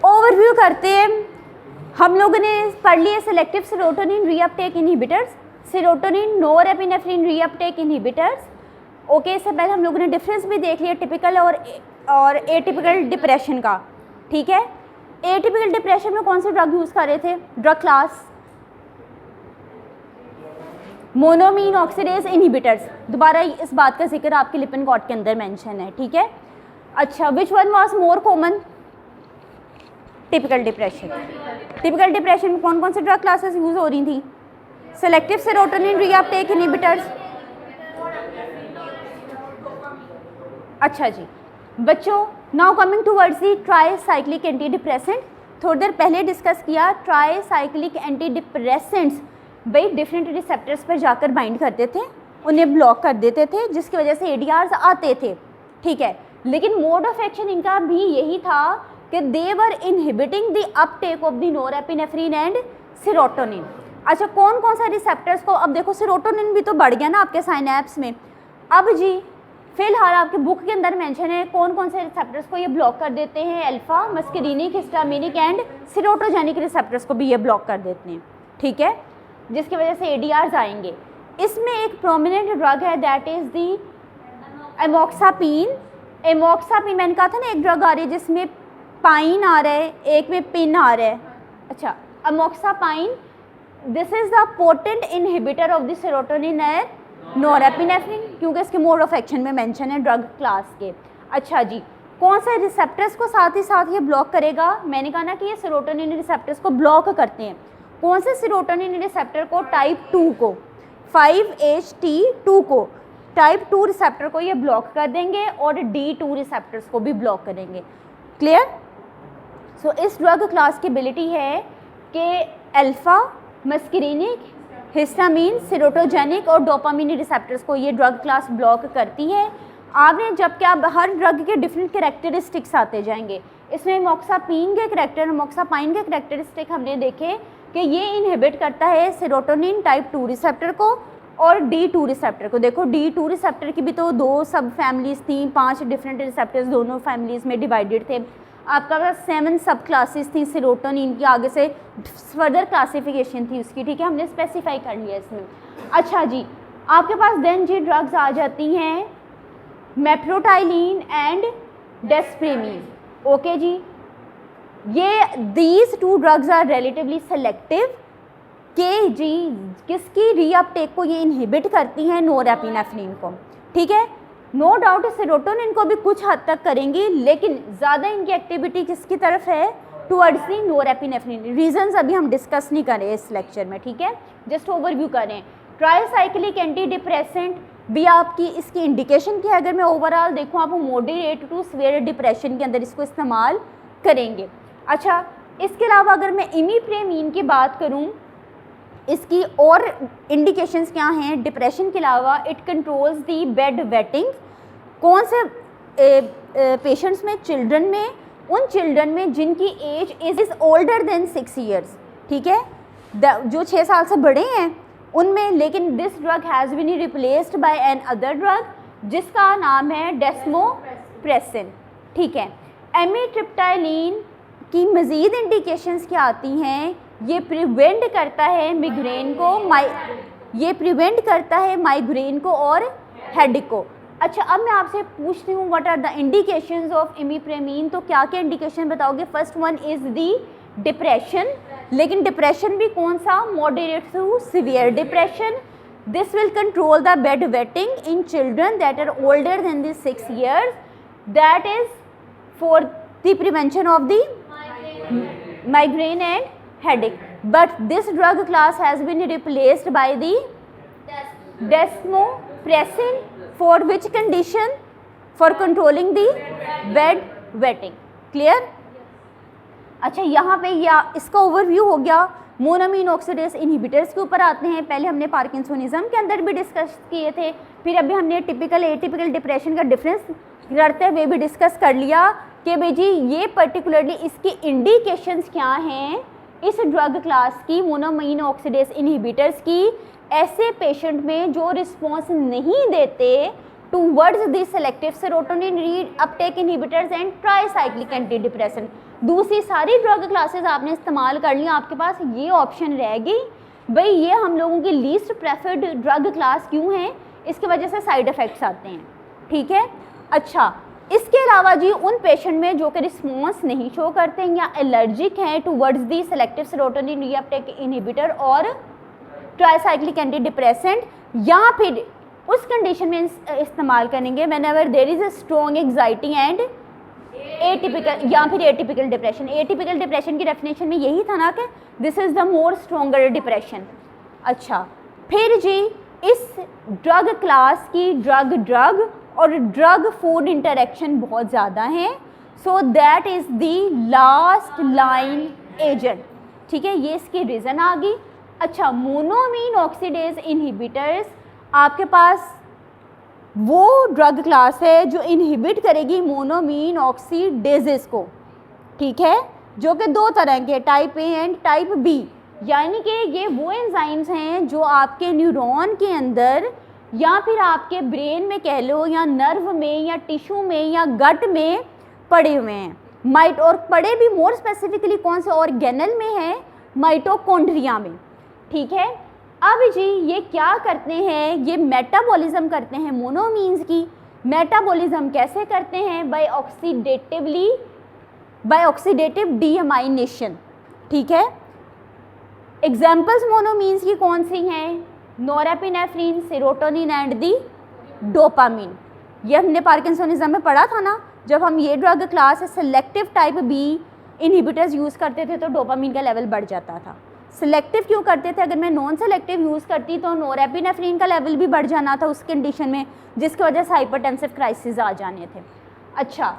Overview करते हैं। हम लोगों ने पढ़ लिया selective serotonin reuptake inhibitors, serotonin norepinephrine reuptake inhibitors. Okay, इससे पहले हम लोगों ने डिफरेंस भी देख लिया टिपिकल और एटिपिकल डिप्रेशन का। ठीक है, एटिपिकल डिप्रेशन में कौन से ड्रग यूज़ कर रहे थे? Drug class monoamine oxidase inhibitors. दोबारा इस बात का जिक्र आपके लिपिनकॉट के अंदर मेंशन है। ठीक है, अच्छा, which one was more common? Typical depression. Typical depression में कौन कौन से ड्रग क्लासेस यूज़ हो रही थी? Selective serotonin reuptake inhibitors. अच्छा जी बच्चों, now coming towards the tricyclic anti depressant. थोड़ी देर पहले डिस्कस किया, ट्राईसाइक्लिक एंटी डिप्रेसेंट्स भाई डिफरेंट रिसेप्टर्स पर जाकर बाइंड करते थे, उन्हें ब्लॉक कर देते थे, जिसकी वजह से एडीआर्स आते थे। ठीक है, लेकिन मोड ऑफ एक्शन इनका भी यही था कि they were inhibiting the uptake of the norepinephrine and serotonin. अच्छा, कौन कौन सा रिसेप्टर्स को, अब देखो सेरोटोनिन भी तो बढ़ गया ना आपके साइनेप्स में। अब जी फिलहाल आपके बुक के अंदर मेंशन है कौन कौन से रिसेप्टर्स को ये ब्लॉक कर देते हैं। अल्फा, मस्करीनिक, हिस्टामिनिक एंड सेरोटोजेनिक रिसेप्टर्स को भी ये ब्लॉक कर देते हैं। ठीक है, जिसकी वजह से एडीआर्स आएंगे। इसमें एक प्रोमिनेंट ड्रग है दैट इज़ दी एमोक्सापिन। एमोक्सापिन मैंने कहा था ना, एक ड्रग आ रही है जिसमें पाइन आ रहा है, एक में पिन आ रहा है। अच्छा, amoxapine, this is the potent inhibitor of the serotonin and norepinephrine, क्योंकि इसके मोड ऑफ एक्शन में मेंशन है ड्रग क्लास के। अच्छा जी, कौन से रिसेप्टर्स को साथ ही साथ ये ब्लॉक करेगा? मैंने कहा ना कि ये सेरोटोनिन रिसेप्टर्स को ब्लॉक करते हैं। कौन से सेरोटोनिन रिसेप्टर को? टाइप 2 को, 5-HT2 को, टाइप 2 रिसेप्टर को ये ब्लॉक कर देंगे और D2 रिसेप्टर्स को भी ब्लॉक करेंगे। क्लियर? सो इस ड्रग क्लास की एबिलिटी है कि अल्फा, मस्करीनिक, हिस्टामिन, सेरोटोजेनिक और डोपामिन रिसेप्टर्स को ये ड्रग क्लास ब्लॉक करती है। आपने जब क्या हर ड्रग के डिफरेंट कैरेक्टरिस्टिक्स आते जाएंगे, इसमें मोक्सापाइन के कैरेक्टरिस्टिक हमने देखे कि ये इनहिबिट करता है सेरोटोनिन टाइप 2 रिसेप्टर को और D2 रिसेप्टर को। देखो D2 रिसेप्टर की भी तो 2 सब फैमिलीज़ थी, 5 डिफरेंट रिसेप्टर्स दोनों फैमिलीज़ में डिवाइडेड थे। आपका पास 7 सब क्लासेस थी सेरोटोनिन की, आगे से फर्दर क्लासिफिकेशन थी उसकी। ठीक है, हमने स्पेसिफाई कर लिया इसमें। अच्छा जी, आपके पास देन जी ड्रग्स आ जाती हैं मेप्रोटाइलिन एंड डेस्प्रेमिन। ओके जी, ये these 2 drugs are relatively selective के जी किसकी रीअपटेक को ये इनहिबिट करती हैं? नोरेपिनेफ्रिन को। ठीक है, नो डाउट सेरोटोनिन को भी कुछ हद तक करेंगी, लेकिन ज़्यादा इनकी एक्टिविटी किसकी तरफ है? Towards the norepinephrine. रीजंस अभी हम डिस्कस नहीं करें इस लेक्चर में। ठीक है, जस्ट ओवरव्यू करें। ट्राईसाइक्लिक एंटी डिप्रेसेंट भी आपकी इसकी इंडिकेशन की है, अगर मैं ओवरऑल देखूँ आप मॉडरेट टू सीवियर डिप्रेशन के अंदर इसको इस्तेमाल करेंगे। अच्छा, इसके अलावा अगर मैं इमिप्रेमिन की बात करूं, इसकी और इंडिकेशंस क्या हैं डिप्रेशन के अलावा? It controls the bed wetting. कौन से पेशेंट्स में? चिल्ड्रन में, उन चिल्ड्रन में जिनकी age is older than 6 years. ठीक है, जो 6 साल से बड़े हैं उनमें। लेकिन this drug has been replaced by another drug जिसका नाम है डेस्मोप्रेसिन। ठीक है, एमिट्रिप्टाइलिन की मज़ीद इंडिकेशंस क्या आती हैं? ये प्रिवेंट करता है मिग्रेन को, ये प्रिवेंट करता है माइग्रेन को और हेडेक को। अच्छा, अब मैं आपसे पूछती हूँ what are the indications of imipramine. तो क्या क्या इंडिकेशन बताओगे? First one is the depression, लेकिन डिप्रेशन भी कौन सा? Moderate to severe depression. This will control the bed wetting in children that are older than the 6 years, that is for the prevention of the migraine and headache. But this drug class has been replaced by the desmopressin for which condition? For controlling the bed wetting. Clear? अच्छा, यहाँ पे या इसका overview हो गया। मोनोमीन oxidase inhibitors के ऊपर आते हैं। पहले हमने पार्किंसोनिज्म के अंदर भी डिस्कस किए थे, फिर अभी हमने टिपिकल एटिपिकल डिप्रेशन का डिफरेंस करते हुए भी डिस्कस कर लिया कि भाई जी ये पर्टिकुलरली इसकी इंडिकेशंस क्या हैं इस ड्रग क्लास की, मोनोमीन ऑक्सीडेज इनहिबिटर्स की, ऐसे पेशेंट में जो रिस्पॉन्स नहीं देते towards the selective serotonin read Uptake inhibitors and tricyclic anti depressant. दूसरी सारी ड्रग क्लासेस आपने इस्तेमाल कर ली, आपके पास ये ऑप्शन रह गई भाई ये हम लोगों की लीस्ट प्रेफर्ड ड्रग क्लास क्यों है, इसकी वजह से साइड इफ़ेक्ट्स आते हैं, ठीक है। अच्छा, इसके अलावा जी उन पेशेंट में जो कि रिस्पॉन्स नहीं शो करते हैं या एलर्जिक हैं towards the selective serotonin reuptake inhibitor और ट्राईसाइक्लिक एंटी डिप्रेसेंट, या फिर उस कंडीशन में इस्तेमाल करेंगे whenever there is a strong anxiety and atypical या फिर एटिपिकल डिप्रेशन। एटिपिकल डिप्रेशन की डेफिनेशन में यही था ना कि this is the more stronger depression. अच्छा, फिर जी इस ड्रग क्लास की ड्रग और ड्रग फूड इंटरेक्शन बहुत ज़्यादा है, so that is the last line agent, ठीक है, ये इसकी रीज़न आ गई। अच्छा, मोनोमीन ऑक्सीडेज इनहिबिटर्स आपके पास वो ड्रग क्लास है जो इनहिबिट करेगी मोनोमीन ऑक्सीडेजेस को, ठीक है, जो कि दो तरह के type A and type B, यानी कि ये वो एंजाइम्स हैं जो आपके न्यूरॉन के अंदर या फिर आपके ब्रेन में कह लो या नर्व में या टिश्यू में या गट में पड़े हुए हैं। और पड़े भी मोर स्पेसिफिकली कौन से ऑर्गेनल में है, माइटोकॉन्ड्रिया में, ठीक है। अब जी ये क्या करते हैं, ये मेटाबॉलिज्म करते हैं मोनोमीन्स की। मेटाबॉलिज्म कैसे करते हैं, बाय ऑक्सीडेटिव डीअमाइनेशन, ठीक है। एग्जाम्पल्स मोनोमीन्स की कौन सी हैं, norepinephrine, serotonin and the dopamine. ये हमने पार्किंसोनिज्म में पढ़ा था ना, जब हम ये drug class selective type B inhibitors use करते थे तो डोपामिन का लेवल बढ़ जाता था। सिलेक्टिव क्यों करते थे, अगर मैं नॉन सेलेक्टिव यूज़ करती तो नोरेपिनेफ्रिन का लेवल भी बढ़ जाना था उस कंडीशन में, जिसकी वजह से हाइपरटेंसिव क्राइसिस आ जाने थे। अच्छा,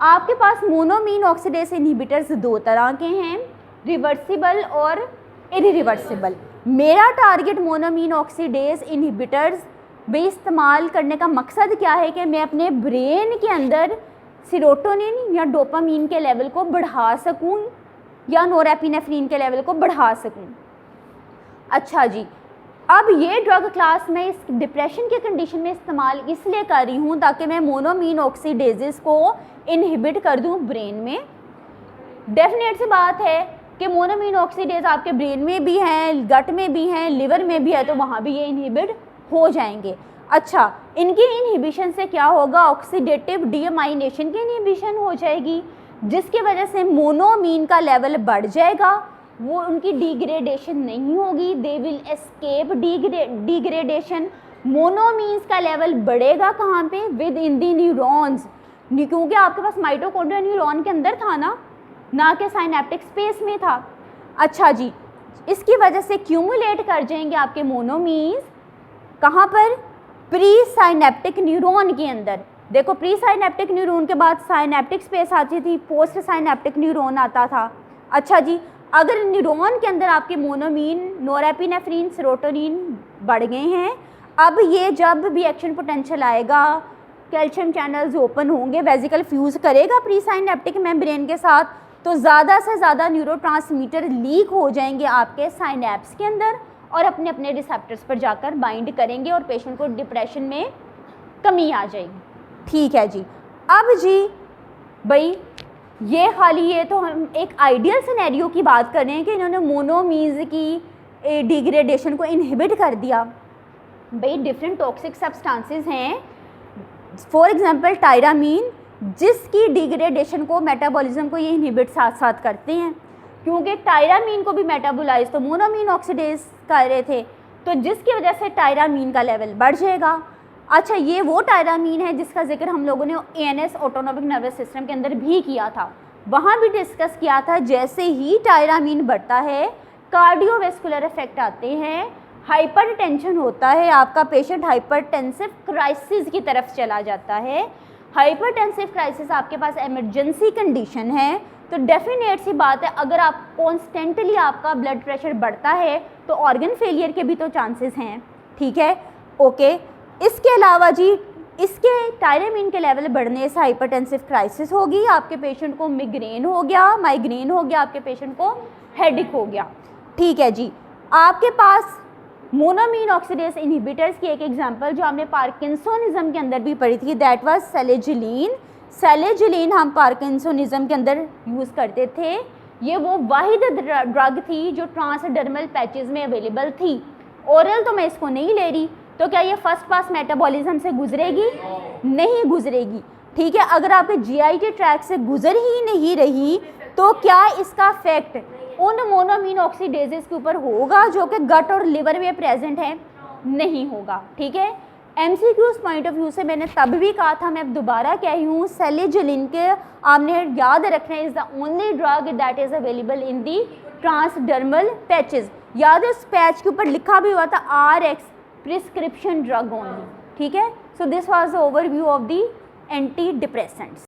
आपके पास मोनोमीन ऑक्सीडेज इनहिबिटर्स दो तरह के हैं, रिवर्सिबल और इरिवर्सिबल। मेरा टारगेट मोनोमीन ऑक्सीडेज इनहिबिटर्स भी इस्तेमाल करने का मकसद क्या है कि मैं अपने ब्रेन के अंदर सेरोटोनिन या डोपामीन के लेवल को बढ़ा सकूं या नोरेपिनेफ्रिन के लेवल को बढ़ा सकूं। अच्छा जी, अब ये ड्रग क्लास मैं इस डिप्रेशन के कंडीशन में इस्तेमाल इसलिए कर रही हूँ ताकि मैं मोनोमीन ऑक्सीडेजेस को इनहिबिट कर दूँ ब्रेन में। डेफिनेट सी बात है कि मोनोमीन ऑक्सीडेज आपके ब्रेन में भी हैं, गट में भी हैं, लिवर में भी है, तो वहाँ भी ये इनहिबिट हो जाएंगे। अच्छा, इनकी इनहिबिशन से क्या होगा, ऑक्सीडेटिव डीअमाइनेशन की इनहिबिशन हो जाएगी, जिसकी वजह से मोनोमीन का लेवल बढ़ जाएगा, वो उनकी डिग्रेडेशन नहीं होगी, दे विल एस्केप डिग्रेडेशन। मोनोमीन्स का लेवल बढ़ेगा कहाँ पे, विद इन दी न्यूरॉन्स, क्योंकि आपके पास माइटोकॉन्ड्रिया न्यूरॉन के अंदर था ना कि साइनेप्टिक स्पेस में था। अच्छा जी, इसकी वजह से क्यूमुलेट कर जाएंगे आपके मोनोमीन्स कहाँ पर, प्री साइनेप्टिक न्यूरॉन के अंदर। देखो, प्री साइनेप्टिक न्यूरॉन के बाद साइनेप्टिक स्पेस आती थी, पोस्ट साइनेप्टिक न्यूरॉन आता था। अच्छा जी, अगर न्यूरॉन के अंदर आपके मोनोमीन, नोरेपिनेफ्रिन, सेरोटोनिन बढ़ गए हैं, अब ये जब भी एक्शन पोटेंशियल आएगा, कैल्शियम चैनल्स ओपन होंगे, वेसिकल फ्यूज़ करेगा प्री साइनेप्टिक मेम्ब्रेन के साथ, तो ज़्यादा से ज़्यादा न्यूरोट्रांसमीटर लीक हो जाएंगे आपके साइनेप्स के अंदर और अपने अपने रिसेप्टर्स पर जाकर बाइंड करेंगे और पेशेंट को डिप्रेशन में कमी आ जाएगी। ठीक है जी। अब जी भाई ये तो हम एक आइडियल सिनेरियो की बात कर रहे हैं कि इन्होंने मोनोमीन्स की डिग्रेडेशन को इनहिबिट कर दिया। भाई डिफरेंट टॉक्सिक सब्सटेंसेस हैं, फॉर एग्जांपल टायरामीन, जिसकी डिग्रेडेशन को मेटाबॉलिज्म को ये इनहिबिट साथ साथ करते हैं, क्योंकि टायरामीन को भी मेटाबोलाइज तो मोनोमीन ऑक्सीडेज कर रहे थे, तो जिसकी वजह से टायरामीन का लेवल बढ़ जाएगा। अच्छा, ये वो टायरामीन है जिसका जिक्र हम लोगों ने एएनएस ऑटोनोमिक नर्वस सिस्टम के अंदर भी किया था, वहाँ भी डिस्कस किया था। जैसे ही टायरामीन बढ़ता है कार्डियोवैस्कुलर इफेक्ट आते हैं, हाइपरटेंशन होता है, आपका पेशेंट हाइपरटेंसिव क्राइसिस की तरफ चला जाता है। हाइपरटेंसिव क्राइसिस आपके पास इमरजेंसी कंडीशन है, तो डेफिनेट सी बात है अगर आप कॉन्स्टेंटली आपका ब्लड प्रेशर बढ़ता है तो ऑर्गन फेलियर के भी तो चांसेस हैं। ठीक है, ओके। इसके अलावा जी इसके टायरामीन के लेवल बढ़ने से हाइपरटेंसिव क्राइसिस होगी, आपके पेशेंट को मिग्रेन हो गया, माइग्रेन हो गया, आपके पेशेंट को हेडेक हो गया। ठीक है जी, आपके पास मोनोमीन ऑक्सीडेज इनहिबिटर्स की एक एग्जांपल जो हमने पार्किंसोनिज्म के अंदर भी पढ़ी थी, दैट वाज सेलेजिलिन। सेलेजिलिन हम पार्किंसोनिज्म के अंदर यूज़ करते थे। ये वो वाहिद ड्रग थी जो ट्रांसडर्मल पैचेस में अवेलेबल थी। ओरल तो मैं इसको नहीं ले रही, तो क्या ये फर्स्ट पास मेटाबॉलिज्म से गुजरेगी? नहीं गुजरेगी। ठीक है, अगर आपके जीआईटी ट्रैक से गुजर ही नहीं रही तो क्या इसका इफेक्ट उन मोनोमीन ऑक्सीडेजेस के ऊपर होगा जो कि गट और लिवर में प्रेजेंट है? नहीं होगा। ठीक है, एमसीक्यूज पॉइंट ऑफ व्यू से मैंने तब भी कहा था, मैं दोबारा कह रही हूँ, सेलेजिलिन के आपने याद रखना है is the only drug that is available in the transdermal patches. याद है इस पैच के ऊपर लिखा भी हुआ था RX प्रिस्क्रिप्शन ड्रग ओनली। ठीक है, so this was the overview of the anti depressants.